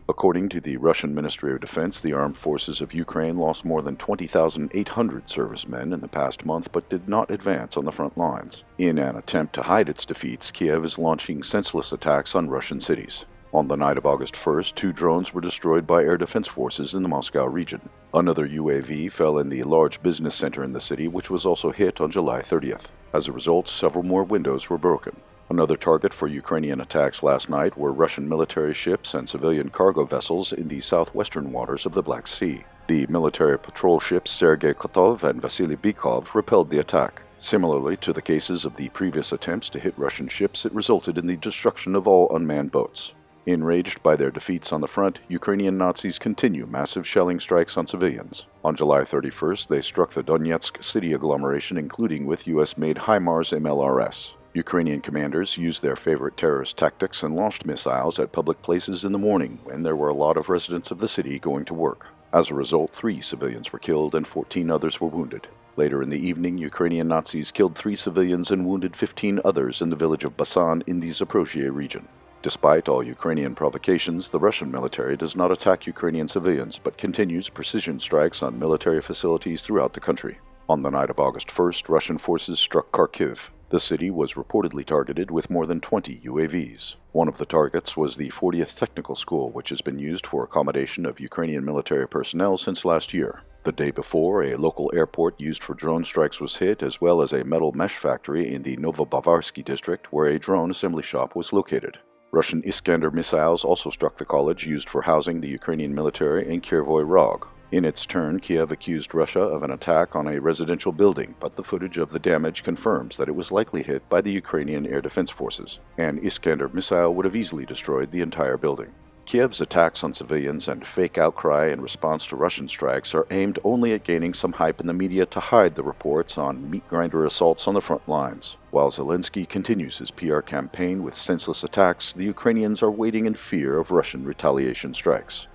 According to the Russian Ministry of Defense, the armed forces of Ukraine lost more than 20,800 servicemen in the past month but did not advance on the front lines. In an attempt to hide its defeats, Kiev is launching senseless attacks on Russian cities. On the night of August 1st, 2 drones were destroyed by air defense forces in the Moscow region. Another UAV fell in the large business center in the city, which was also hit on July 30th. As a result, several more windows were broken. Another target for Ukrainian attacks last night were Russian military ships and civilian cargo vessels in the southwestern waters of the Black Sea. The military patrol ships Sergei Kotov and Vasily Bykov repelled the attack. Similarly to the cases of the previous attempts to hit Russian ships, it resulted in the destruction of all unmanned boats. Enraged by their defeats on the front, Ukrainian Nazis continue massive shelling strikes on civilians. On July 31st, they struck the Donetsk city agglomeration, including with US-made HIMARS MLRS. Ukrainian commanders used their favorite terrorist tactics and launched missiles at public places in the morning when there were a lot of residents of the city going to work. As a result, 3 civilians were killed and 14 others were wounded. Later in the evening, Ukrainian Nazis killed 3 civilians and wounded 15 others in the village of Basan in the Zaporozhye region. Despite all Ukrainian provocations, the Russian military does not attack Ukrainian civilians but continues precision strikes on military facilities throughout the country. On the night of August 1st, Russian forces struck Kharkiv. The city was reportedly targeted with more than 20 UAVs. One of the targets was the 40th Technical School, which has been used for accommodation of Ukrainian military personnel since last year. The day before, a local airport used for drone strikes was hit, as well as a metal mesh factory in the Novobavarsky district, where a drone assembly shop was located. Russian Iskander missiles also struck the college used for housing the Ukrainian military in Kryvyi Rog. In its turn, Kiev accused Russia of an attack on a residential building, but the footage of the damage confirms that it was likely hit by the Ukrainian Air Defense Forces. An Iskander missile would have easily destroyed the entire building. Kiev's attacks on civilians and fake outcry in response to Russian strikes are aimed only at gaining some hype in the media to hide the reports on meat-grinder assaults on the front lines. While Zelensky continues his PR campaign with senseless attacks, the Ukrainians are waiting in fear of Russian retaliation strikes.